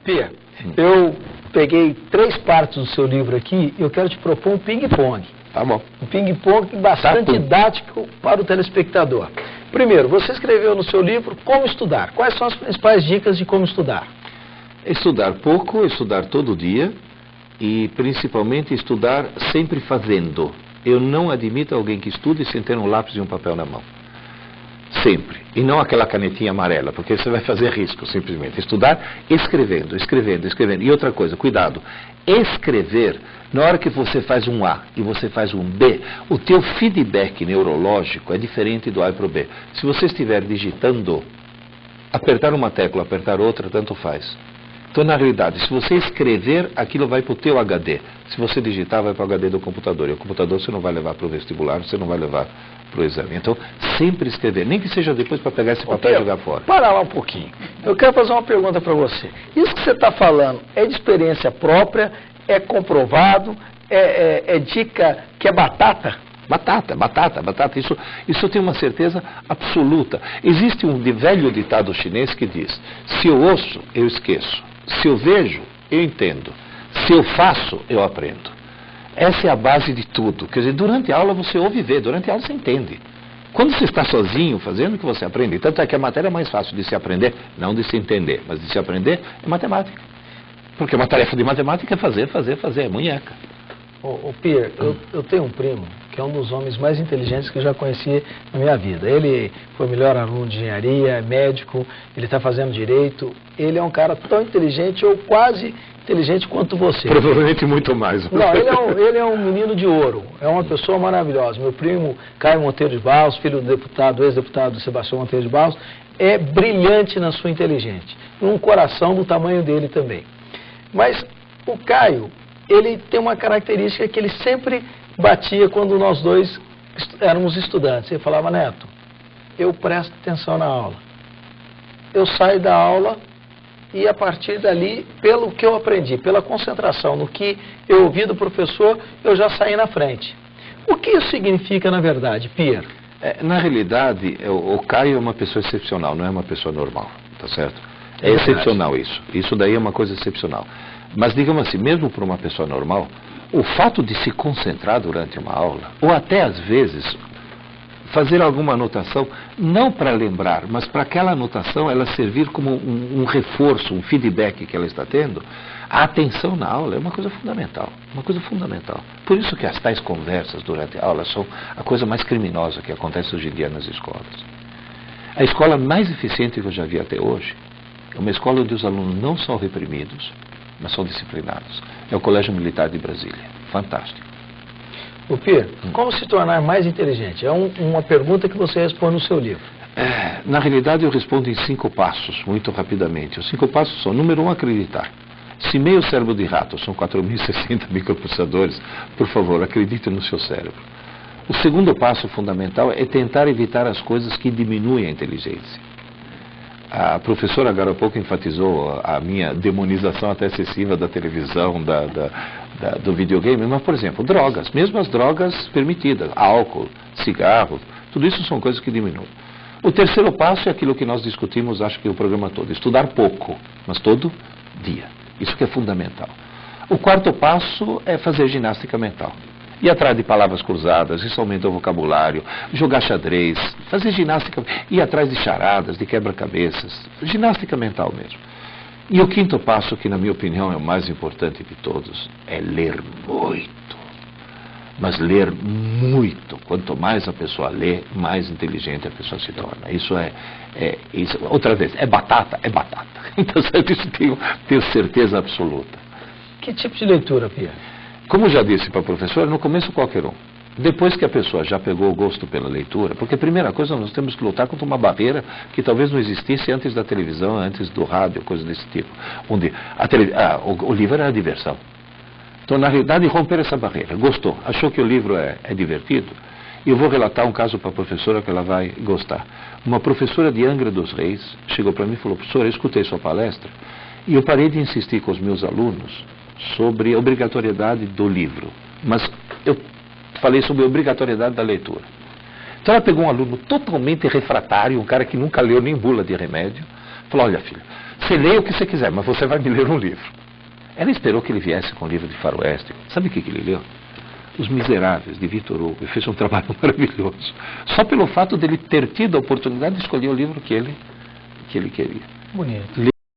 Pia, eu peguei 3 partes do seu livro aqui e eu quero te propor um ping-pong. Tá bom. Um ping-pong bastante didático para o telespectador. Primeiro, você escreveu no seu livro Como Estudar. Quais são as principais dicas de como estudar? Estudar pouco, estudar todo dia e principalmente estudar sempre fazendo. Eu não admito alguém que estude sem ter um lápis e um papel na mão. Sempre. E não aquela canetinha amarela, porque você vai fazer risco, simplesmente. Estudar escrevendo, escrevendo, escrevendo. E outra coisa, cuidado. Escrever, na hora que você faz um A e você faz um B, o teu feedback neurológico é diferente do A para o B. Se você estiver digitando, apertar uma tecla, apertar outra, tanto faz. Então, na realidade, se você escrever, aquilo vai para o teu HD. Se você digitar, vai para o HD do computador. E o computador você não vai levar para o vestibular, você não vai levar para o exame. Então, sempre escrever. Nem que seja depois para pegar esse papel e jogar fora. Para lá um pouquinho. Eu quero fazer uma pergunta para você. Isso que você está falando é de experiência própria? É comprovado? É dica que é batata? Batata, batata, batata. Isso eu tenho uma certeza absoluta. Existe um velho ditado chinês que diz: se eu ouço, eu esqueço. Se eu vejo, eu entendo. Se eu faço, eu aprendo. Essa é a base de tudo. Quer dizer, durante a aula você ouve e vê, durante a aula você entende. Quando você está sozinho fazendo, que você aprende. Tanto é que a matéria mais fácil de se aprender, não de se entender, mas de se aprender, é matemática. Porque uma tarefa de matemática é fazer, fazer, fazer, é munheca. Pierre, eu tenho um primo que é um dos homens mais inteligentes que eu já conheci na minha vida. Ele foi o melhor aluno de engenharia, é médico, ele está fazendo direito. Ele é um cara tão inteligente ou quase inteligente quanto você. Provavelmente muito mais. Não, ele é um menino de ouro, é uma pessoa maravilhosa. Meu primo Caio Monteiro de Barros, filho do deputado, ex-deputado Sebastião Monteiro de Barros, é brilhante na sua inteligência. Um coração do tamanho dele também. Mas o Caio, ele tem uma característica que ele sempre batia quando nós dois éramos estudantes. Ele falava: Neto, eu presto atenção na aula. Eu saio da aula e a partir dali, pelo que eu aprendi, pela concentração no que eu ouvi do professor, eu já saí na frente. O que isso significa na verdade, Pierre? Na realidade, o Caio é uma pessoa excepcional, não é uma pessoa normal, tá certo? É excepcional isso. Isso daí é uma coisa excepcional. Mas, digamos assim, mesmo para uma pessoa normal, o fato de se concentrar durante uma aula, ou até às vezes fazer alguma anotação, não para lembrar, mas para aquela anotação ela servir como um reforço, um feedback que ela está tendo, a atenção na aula é uma coisa fundamental, uma coisa fundamental. Por isso que as tais conversas durante a aula são a coisa mais criminosa que acontece hoje em dia nas escolas. A escola mais eficiente que eu já vi até hoje é uma escola onde os alunos não são reprimidos, mas são disciplinados. É o Colégio Militar de Brasília. Fantástico. O Pierre, como se tornar mais inteligente? É uma pergunta que você responde no seu livro. Na realidade, eu respondo em 5 passos, muito rapidamente. Os 5 passos são: número 1, acreditar. Se meio cérebro de rato são 4.060 microprocessadores, por favor, acredite no seu cérebro. O segundo passo fundamental é tentar evitar as coisas que diminuem a inteligência. A professora agora há pouco enfatizou a minha demonização até excessiva da televisão, do videogame, mas, por exemplo, drogas, mesmo as drogas permitidas, álcool, cigarro, tudo isso são coisas que diminuem. O terceiro passo é aquilo que nós discutimos, acho que o programa todo: estudar pouco, mas todo dia. Isso que é fundamental. O quarto passo é fazer ginástica mental. Ir atrás de palavras cruzadas, isso aumenta o vocabulário, jogar xadrez, fazer ginástica, ir atrás de charadas, de quebra-cabeças, ginástica mental mesmo. E o quinto passo, que na minha opinião é o mais importante de todos, é ler muito. Mas ler muito. Quanto mais a pessoa lê, mais inteligente a pessoa se torna. Isso outra vez, é batata, é batata. Então, isso tenho certeza absoluta. Que tipo de leitura, Pierre? Como eu já disse para a professora, no começo qualquer um. Depois que a pessoa já pegou o gosto pela leitura, porque a primeira coisa, nós temos que lutar contra uma barreira que talvez não existisse antes da televisão, antes do rádio, coisas desse tipo. Onde o livro era a diversão. Então, na realidade, romper essa barreira. Gostou, achou que o livro é divertido? E eu vou relatar um caso para a professora que ela vai gostar. Uma professora de Angra dos Reis chegou para mim e falou: professora, eu escutei sua palestra e eu parei de insistir com os meus alunos sobre a obrigatoriedade do livro, mas eu falei sobre a obrigatoriedade da leitura. Então ela pegou um aluno totalmente refratário, um cara que nunca leu nem bula de remédio, Falou, olha filho, você lê o que você quiser, mas você vai me ler um livro. Ela esperou que ele viesse com um livro de faroeste. Sabe o que ele leu? Os Miseráveis, de Victor Hugo. Ele fez um trabalho maravilhoso. Só pelo fato dele ter tido a oportunidade de escolher o livro que ele queria. Bonito.